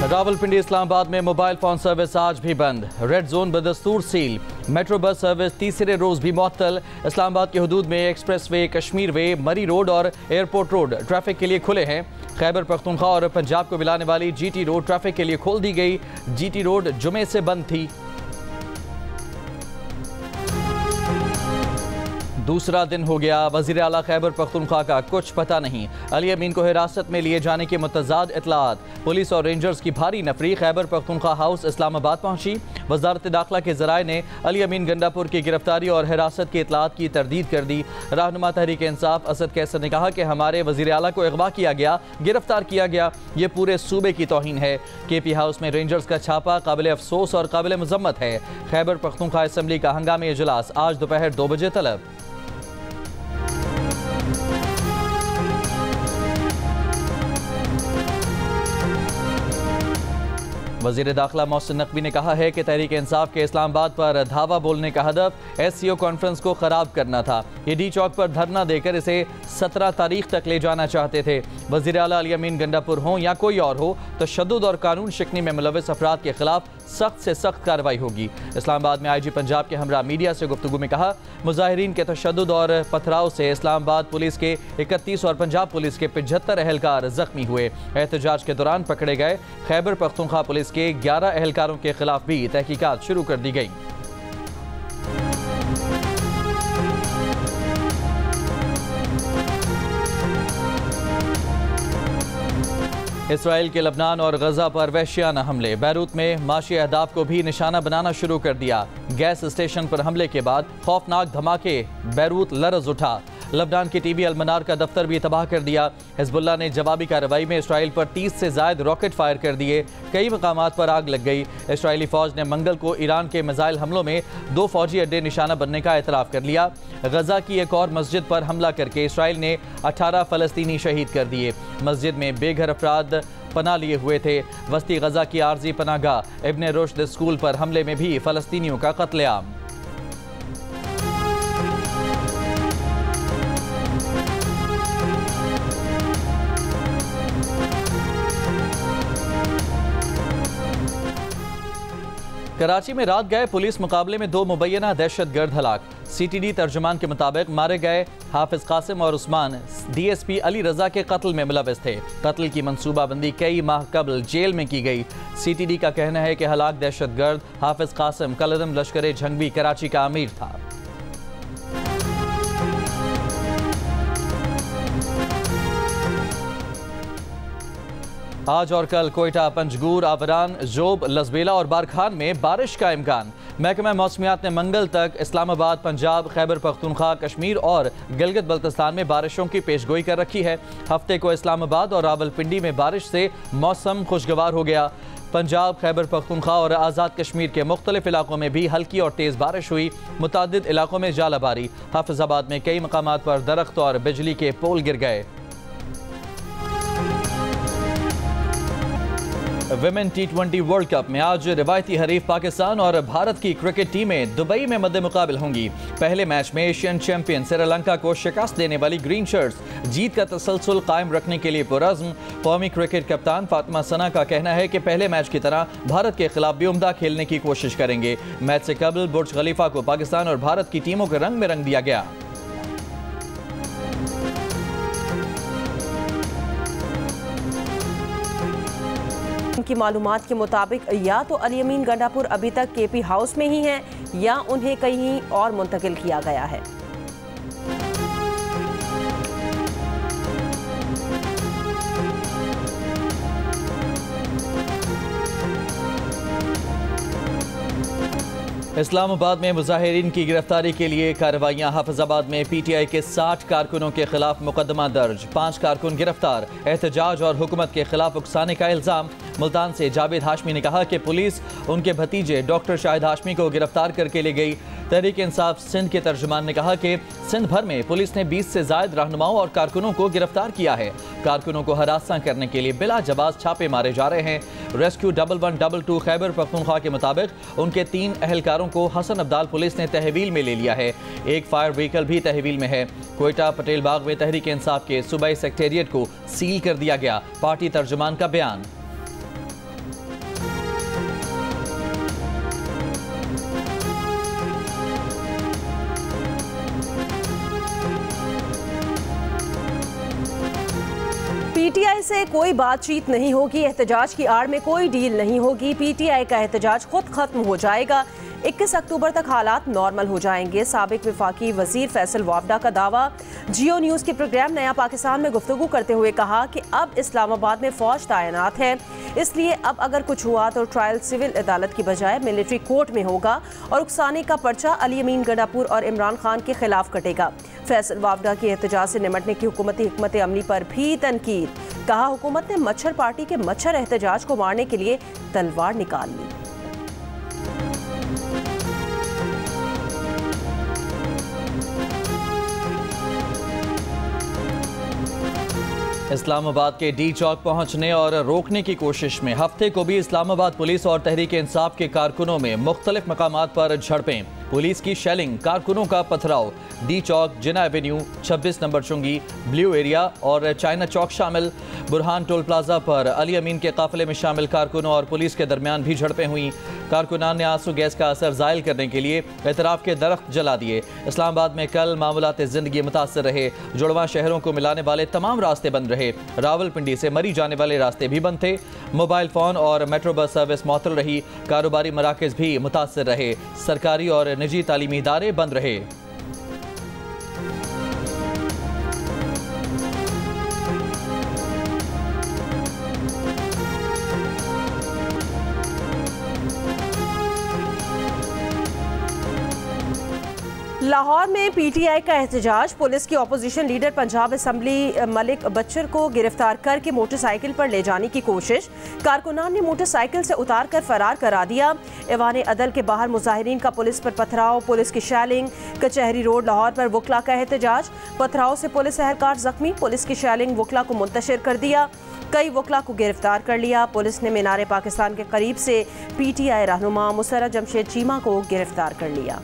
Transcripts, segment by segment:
रावलपिंडी इस्लामाबाद में mobile phone service आज भी बंद। रेड जोन बदस्तूर सील। मेट्रो बस सर्विस तीसरे रोज भी मुअत्तल। इस्लामाबाद की हदूद में एक्सप्रेस वे, कश्मीर वे, मरी रोड और एयरपोर्ट रोड ट्रैफिक के लिए खुले हैं। खैबर पख्तूनख्वा और पंजाब को मिलाने वाली GT रोड ट्रैफिक के लिए खोल दी गई। GT रोड जुमे से बंद थी। दूसरा दिन हो गया, वज़ीर आला खैबर पख्तूनख्वा का कुछ पता नहीं। अली अमीन को हिरासत में लिए जाने की मुतज़ाद इतलात। पुलिस और रेंजर्स की भारी नफरी खैबर पख्तूनख्वा हाउस इस्लामाबाद पहुंची। वजारत दाखिला के ज़राए ने अली अमीन गंडापुर की गिरफ्तारी और हिरासत की इतलात की तरदीद कर दी। रहनुमा तहरीक इंसाफ असद कैसर ने कहा कि हमारे वज़ीर आला को अगवा किया गया, गिरफ्तार किया गया, ये पूरे सूबे की तौहीन है। KP हाउस में रेंजर्स का छापा काबिल अफसोस और काबिल मज़म्मत है। खैबर पख्तूनख्वा असम्बली का हंगामी इजलास आज दोपहर 2 बजे तलब। वज़ीर दाखिला मोहसिन नकवी ने कहा है कि तहरीक इंसाफ के इस्लामाबाद पर धावा बोलने का हदफ SCO कॉन्फ्रेंस को ख़राब करना था। ये D चौक पर धरना देकर इसे 17 तारीख तक ले जाना चाहते थे। वज़ीर आला अली अमीन गंडापुर हों या कोई और हो, तशद्दुद और कानून शिकनी में मुलव्वस अफराद के खिलाफ सख्त से सख्त कार्रवाई होगी। इस्लामाबाद में IG पंजाब के हमरा मीडिया से गुफ्तगू में कहा, मुजाहिरीन के तशद्दुद और पथराव से इस्लामाबाद पुलिस के 31 और पंजाब पुलिस के 75 अहलकार जख्मी हुए। एहतजाज के दौरान पकड़े गए खैबर पख्तूनख्वा पुलिस के 11 अहलकारों के खिलाफ भी तहकीकात शुरू कर दी गई। इसराइल के लबनान और गजा पर वहशियाना हमले। बैरूत में माशी अहदाफ को भी निशाना बनाना शुरू कर दिया। गैस स्टेशन पर हमले के बाद खौफनाक धमाके, बैरूत लरज उठा। लबनान की TV अलमनार का दफ्तर भी तबाह कर दिया। हिजबुल्लाह ने जवाबी कार्रवाई में इसराइल पर 30 से ज़ायद रॉकेट फायर कर दिए। कई मकामात पर आग लग गई। इसराइली फौज ने मंगल को ईरान के मिसाइल हमलों में 2 फौजी अड्डे निशाना बनने का एतराफ़ कर लिया। गजा की एक और मस्जिद पर हमला करके इसराइल ने 18 फ़लस्तीनी शहीद कर दिए। मस्जिद में बेघर अफराद पनाह लिए हुए थे। वस्ती गजा की आर्जी पनाहगाह इब्ने रुश्द स्कूल पर हमले में भी फ़लस्तीनियों का कत्लेआम। कराची में रात गए पुलिस मुकाबले में 2 मुबैना दहशतगर्द हलाक। CTD तर्जुमान के मुताबिक मारे गए हाफिज कासिम और उस्मान DSP अली रजा के कत्ल में मुलव्वस थे। कत्ल की मंसूबाबंदी कई माह कबल जेल में की गई। CTD का कहना है कि हलाक दहशतगर्द हाफिज कासिम कलदम लश्कर झंगवी कराची का अमीर था। आज और कल कोयटा, पंजगूर, आबरान, जोब, लसबेला और बारखान में बारिश का इम्कान। महकमा मौसमियात ने मंगल तक इस्लामाबाद, पंजाब, खैबर पख्तूनख्वा, कश्मीर और गिलगित बल्तिस्तान में बारिशों की पेशगोई कर रखी है। हफ्ते को इस्लामाबाद और रावलपिंडी में बारिश से मौसम खुशगवार हो गया। पंजाब, खैबर पख्तूनख्वा और आज़ाद कश्मीर के मुख्तलिफ इलाकों में भी हल्की और तेज़ बारिश हुई। मुतादिद इलाकों में जालाबारी। हाफिजाबाद में कई मकामात पर दरख्त और बिजली के पोल गिर गए। विमेन T20 वर्ल्ड कप में आज रिवायती हरीफ पाकिस्तान और भारत की क्रिकेट टीमें दुबई में मद्दे मुकाबिल होंगी। पहले मैच में एशियन चैंपियन श्रीलंका को शिकस्त देने वाली ग्रीन शर्ट्स जीत का तसलसल कायम रखने के लिए पुरज़्म। कौमी क्रिकेट कप्तान फातिमा सना का कहना है कि पहले मैच की तरह भारत के खिलाफ भी उम्दा खेलने की कोशिश करेंगे। मैच से कबल बुर्ज खलीफा को पाकिस्तान और भारत की टीमों के रंग में रंग दिया गया। उनकी मालूमात के मुताबिक या तो अली अमीन गंडापुर अभी तक KP हाउस में ही हैं या उन्हें कहीं और मुंतकिल किया गया है। इस्लामाबाद में मुजाहिरीन की गिरफ्तारी के लिए कार्रवाइयां। हाफिजाबाद में PTI के 60 कारकुनों के खिलाफ मुकदमा दर्ज, 5 कारकुन गिरफ्तार। एहतजाज और हुकूमत के खिलाफ उकसाने का इल्ज़ाम। मुल्तान से जावेद हाशमी ने कहा कि पुलिस उनके भतीजे डॉक्टर शाहिद हाशमी को गिरफ्तार करके ले गई। तहरीक इंसाफ सिंध के तर्जुमान ने कहा कि सिंध भर में पुलिस ने 20 से ज़ायद रहनुमाओं और कारकुनों को गिरफ्तार किया है। कारकुनों को हरासा करने के लिए बिला जवाब छापे मारे जा रहे हैं। रेस्क्यू 1112 खैबर पख्तूनख्वा के मुताबिक उनके 3 अहलकारों को हसन अब्दाल पुलिस ने तहवील में ले लिया है। एक फायर व्हीकल भी तहवील में है। कोयटा पटेल बाग में तहरीक इंसाफ के सूबाई सेक्रेटेरिएट को सील कर दिया गया। पार्टी तर्जुमान का बयान। पीटीआई से कोई बातचीत नहीं होगी, एहतजाज की आड़ में कोई डील नहीं होगी, पीटीआई का एहतजाज खुद खत्म हो जाएगा, 21 अक्टूबर तक हालात नॉर्मल हो जाएंगे। साबिक वफाकी वजीर फैसल वावडा का दावा। जियो न्यूज़ के प्रोग्राम नया पाकिस्तान में गुफ्तगू करते हुए कहा कि अब इस्लामाबाद में फौज तैनात है, इसलिए अब अगर कुछ हुआ तो ट्रायल सिविल अदालत की बजाय मिलिट्री कोर्ट में होगा और उकसाने का पर्चा अली अमीन गंडापुर और इमरान खान के खिलाफ कटेगा। फैसल वावडा की एहतजाज से निमटने की हुकूमती हिकमत अमली पर भी तनकीद। कहा, हुकूमत ने मच्छर पार्टी के मच्छर एहतजाज को मारने के लिए तलवार निकाल ली। इस्लामाबाद के डी चौक पहुंचने और रोकने की कोशिश में हफ्ते को भी इस्लामाबाद पुलिस और तहरीक इंसाफ के कारकुनों में मुख्तलिफ मकामात पर झड़पें, पुलिस की शेलिंग, कारकुनों का पथराव। डी चौक, जिना एवेन्यू, 26 नंबर चुंगी, ब्लू एरिया और चाइना चौक शामिल। बुरहान टोल प्लाजा पर अली अमीन के काफिले में शामिल कारकुनों और पुलिस के दरमियान भी झड़पें हुई। कारकुनान ने आंसू गैस का असर जायल करने के लिए एतराफ़ के दरख्त जला दिए। इस्लामाबाद में कल मामूलात ज़िंदगी मुतासर रहे, जुड़वा शहरों को मिलाने वाले तमाम रास्ते बंद रहे, रावलपिंडी से मरी जाने वाले रास्ते भी बंद थे। मोबाइल फ़ोन और मेट्रो बस सर्विस मअतल रही, कारोबारी मराकज़ भी मुतासर रहे, सरकारी और निजी तालीमी इदारे बंद रहे। लाहौर में पीटीआई का एहतजाज। पुलिस की opposition leader Punjab assembly Malik Bhachar को गिरफ्तार करके मोटरसाइकिल पर ले जाने की कोशिश। कारकुनान ने मोटरसाइकिल से उतार कर फरार करा दिया। ऐवान अदल के बाहर मुजाहिरीन का पुलिस पर पथराव, पुलिस की शैलिंग। कचहरी रोड लाहौर पर वकला का एहतजाज। पथराव से पुलिस एहलकार जख्मी, पुलिस की शैलिंग वकला को मुंतशिर कर दिया। कई वकला को गिरफ्तार कर लिया। पुलिस ने मीनार पाकिस्तान के करीब से पीटीआई रहनुमा मुसर्रत जमशेद चीमा को गिरफ्तार कर लिया।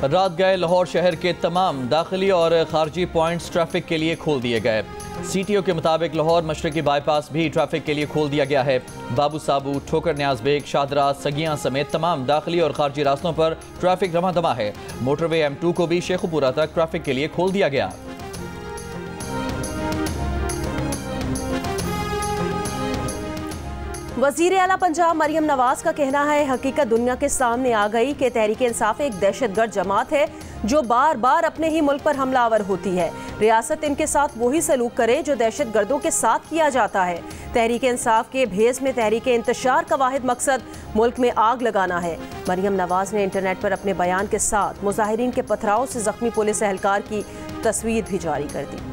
रात गए लाहौर शहर के तमाम दाखिली और खारजी पॉइंट्स ट्रैफिक के लिए खोल दिए गए। सीटीओ के मुताबिक लाहौर मशरकी बाईपास भी ट्रैफिक के लिए खोल दिया गया है। बाबू साबू, ठोकर न्याज बेग, शादरा, सगियां समेत तमाम दाखिली और खारजी रास्तों पर ट्रैफिक रमा दमा है। मोटरवे M2 को भी शेखुपुरा तक ट्रैफिक के लिए खोल दिया गया। वज़ीर आला पंजाब मरियम नवाज का कहना है, हकीकत दुनिया के सामने आ गई कि तहरीक इंसाफ एक दहशतगर्द जमात है जो बार बार अपने ही मुल्क पर हमलावर होती है। रियासत इनके साथ वही सलूक करे जो दहशतगर्दों के साथ किया जाता है। तहरीक इंसाफ के भेस में तहरीक इंतशार का वाहिद मकसद मुल्क में आग लगाना है। मरियम नवाज ने इंटरनेट पर अपने बयान के साथ मुजाहिरीन के पथराव से जख्मी पुलिस एहलकार की तस्वीर भी जारी कर दी।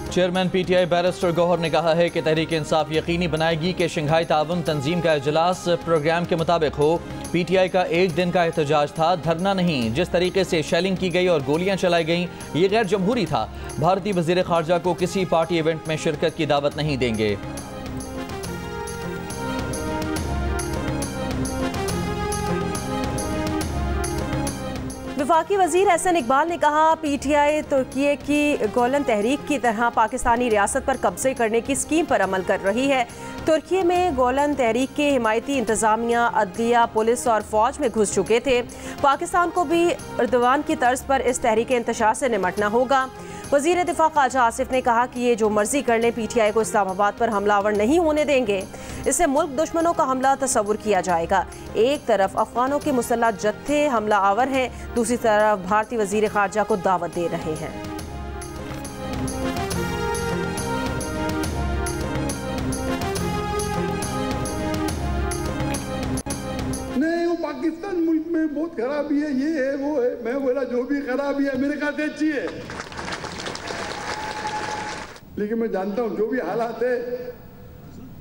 चेयरमैन पीटीआई बैरिस्टर गौहर ने कहा है कि तहरीक इंसाफ यकीनी बनाएगी कि शंघाई ताउन तंजीम का इजलास प्रोग्राम के मुताबिक हो। पीटीआई का एक दिन का एहतजाज था, धरना नहीं। जिस तरीके से शेलिंग की गई और गोलियां चलाई गईं, ये गैर जमहूरी था। भारतीय वजीर खारजा को किसी पार्टी इवेंट में शिरकत की दावत नहीं देंगे। वफाकी वजीर एहसन इकबाल ने कहा, पीटीआई तुर्की की गोलन तहरीक की तरह पाकिस्तानी रियासत पर कब्जे करने की स्कीम पर अमल कर रही है। तुर्की में गोलन तहरीक के हिमायती इंतजामिया, अदलिया, पुलिस और फौज में घुस चुके थे। पाकिस्तान को भी एर्दोगान की तर्ज पर इस तहरीक इंतशार से निमटना होगा। वजीर दिफा ख्वाजा आसिफ ने कहा कि ये जो मर्जी कर लें, पीटीआई को इस्लामाबाद पर हमलावर नहीं होने देंगे। इससे मुल्क दुश्मनों का हमला तस्वुर किया जाएगा। एक तरफ अफगानों के मुसल्लह जत्थे हमला आवर हैं, दूसरी तरफ भारतीय वजीर खारजा को दावत दे रहे हैं। नहीं, वो पाकिस्तान मुल्क में बहुत खराबी है, ये है वो है। मैं बोला जो भी खराबी है अमेरिका से अच्छी है, लेकिन मैं जानता हूं जो भी हालात है,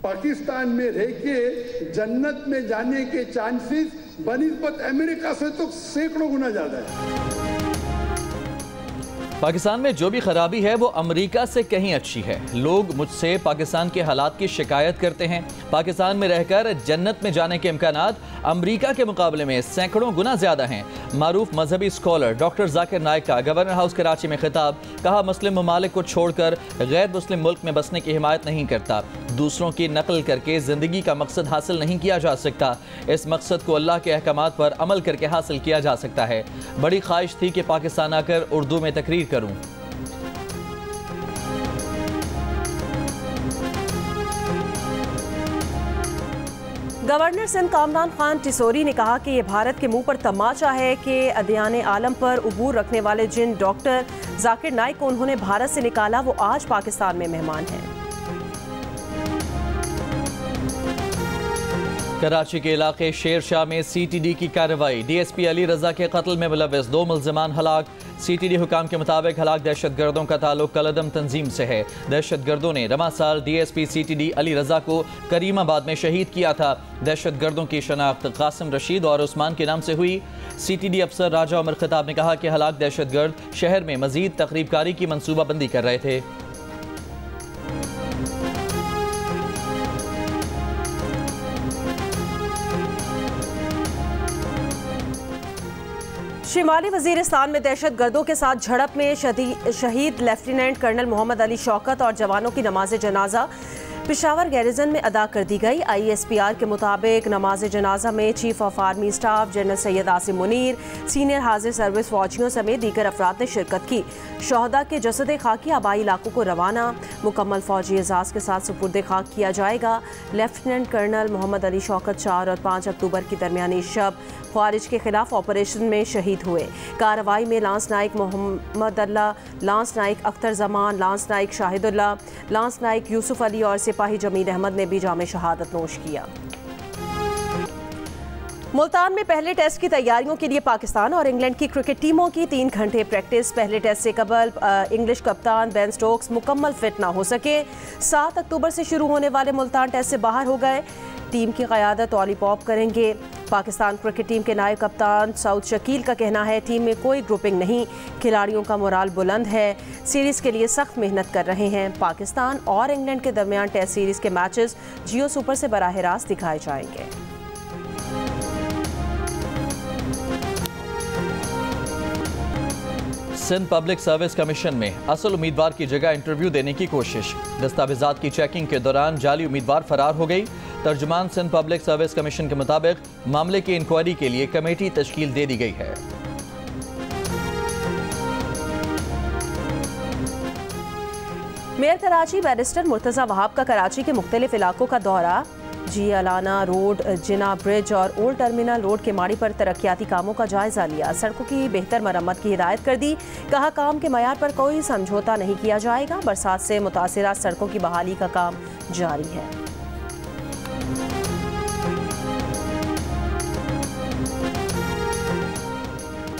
पाकिस्तान में रह के जन्नत में जाने के चांसेस बनिस्बत अमेरिका से तो सैकड़ों गुना ज्यादा है। पाकिस्तान में जो भी खराबी है वो अमेरिका से कहीं अच्छी है। लोग मुझसे पाकिस्तान के हालात की शिकायत करते हैं। पाकिस्तान में रहकर जन्नत में जाने के इम्कानात अमेरिका के मुकाबले में सैकड़ों गुना ज्यादा हैं। मारूफ मजहबी स्कॉलर डॉक्टर जाकिर नाइक का गवर्नर हाउस कराची में खिताब। कहा, मुस्लिम ममालिक को छोड़कर गैर मुस्लिम मुल्क में बसने की हिमायत नहीं करता। दूसरों की नकल करके ज़िंदगी का मकसद हासिल नहीं किया जा सकता। इस मकसद को अल्लाह के अहकामात पर अमल करके हासिल किया जा सकता है। बड़ी ख्वाहिश थी कि पाकिस्तान आकर उर्दू में तकरीर करूँ। गवर्नर सिंध कामरान खान टिसोरी ने कहा कि ये भारत के मुंह पर तमाचा है कि अदयान आलम पर उबूर रखने वाले जिन डॉक्टर जाकिर नाइक को उन्होंने भारत से निकाला वो आज पाकिस्तान में मेहमान हैं। कराची के इलाके शेर शाह में CTD की कार्रवाई। DSP अली रजा के कत्ल में मुलव्वस 2 मुल्ज़िमान हलाक। CTD हुकाम के मुताबिक हलाक दहशतगर्दों का ताल्लुक कलअदम तंजीम से है। दहशतगर्दों ने रमा साल DSP CTD अली रजा को करीमाबाद में शहीद किया था। दहशतगर्दों की शनाख्त कासिम रशीद और उस्मान के नाम से हुई। CTD अफसर राजा उमर खिताब ने कहा कि हलाक दहशतगर्द शहर में मजीद तकरीबकारी की मनसूबाबंदी कर रहे थे। शिमाली वजीरिस्तान में दहशतगर्दों के साथ झड़प में शहीद लेफ्टिनेंट कर्नल मोहम्मद अली शौकत और जवानों की नमाज जनाजा पेशावर गैरिजन में अदा कर दी गई। ISPR के मुताबिक नमाज जनाजा में chief of army staff general Syed Asim Munir, senior हाजिर सर्विस फौजियों समेत दीगर अफराद ने शिरकत की। शहदा के जसद खाकी आबाई इलाकों को रवाना मुकम्मल फौजी एजाज के साथ सुपुर्द खाक किया जाएगा। लेफ्टिनेंट कर्नल मोहम्मद अली शौकत 4 और 5 अक्टूबर की दरमियानी शब ख्वारिज के खिलाफ ऑपरेशन में शहीद हुए। कार्रवाई में lance naik Mohammad Allah, lance naik Akhtar Zaman, lance naik Shahidullah, lance naik Yusuf Ali और सिपाही जमील अहमद ने भी जाम शहादत नोश किया। मुल्तान में पहले टेस्ट की तैयारियों के लिए पाकिस्तान और इंग्लैंड की क्रिकेट टीमों की 3 घंटे प्रैक्टिस। पहले टेस्ट से कबल इंग्लिश कप्तान बेन स्टोक्स मुकम्मल फिट ना हो सके। 7 अक्टूबर से शुरू होने वाले मुल्तान टेस्ट से बाहर हो गए। टीम की क़यादत ऑली पॉप करेंगे। पाकिस्तान क्रिकेट टीम के नायब कप्तान सऊद शकील का कहना है टीम में कोई ग्रुपिंग नहीं, खिलाड़ियों का मोराल बुलंद है, सीरीज़ के लिए सख्त मेहनत कर रहे हैं। पाकिस्तान और इंग्लैंड के दरमियान टेस्ट सीरीज़ के मैचेस जियो सुपर से बराह रास्त दिखाए जाएंगे। सिंध पब्लिक सर्विस कमीशन में असल उम्मीदवार की जगह इंटरव्यू देने की कोशिश। दस्तावेजात की चेकिंग के दौरान जाली उम्मीदवार फरार हो गई। तर्जुमान सिंध पब्लिक सर्विस कमीशन के मुताबिक मामले की इंक्वायरी के लिए कमेटी तश्कील दे दी गई है। मेयर कराची बैरिस्टर मुर्तज़ा वहाब का कराची के मुख्तलिफ इलाकों का दौरा। जियालाना रोड, जिना ब्रिज और ओल्ड टर्मिनल रोड के माड़ी पर तरक्याती कामों का जायजा लिया। सड़कों की बेहतर मरम्मत की हिदायत कर दी। कहा काम के मयार पर कोई समझौता नहीं किया जाएगा। बरसात से मुतासिरा सड़कों की बहाली का काम जारी है।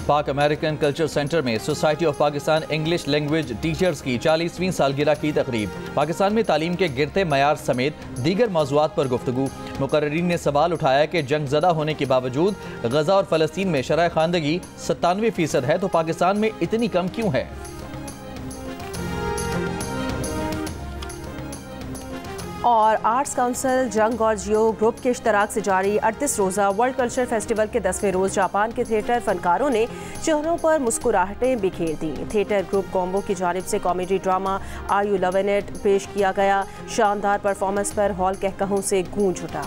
पाक अमेरिकन कल्चर सेंटर में society of Pakistan English language teachers की 40वीं सालगिरह की तकरीब। पाकिस्तान में तालीम के गिरते मयार समेत दीगर मौज़ूआत पर गुफ्तगू। मुकर्रिरीन ने सवाल उठाया कि जंग ज़दा होने के बावजूद गजा और फ़लस्तीन में शरह खानदगी 97% है तो पाकिस्तान में इतनी कम क्यों है। और आर्ट्स काउंसिल जंग और जियो ग्रुप के इश्तराक से जारी 38 रोज़ा वर्ल्ड कल्चर फेस्टिवल के 10वें रोज़ जापान के थिएटर फनकारों ने चेहरों पर मुस्कुराहटें बिखेर दी। थिएटर ग्रुप कॉम्बो की जानिब से comedy drama are you loving it पेश किया गया। शानदार परफॉर्मेंस पर हॉल कहकहों से गूंज उठा।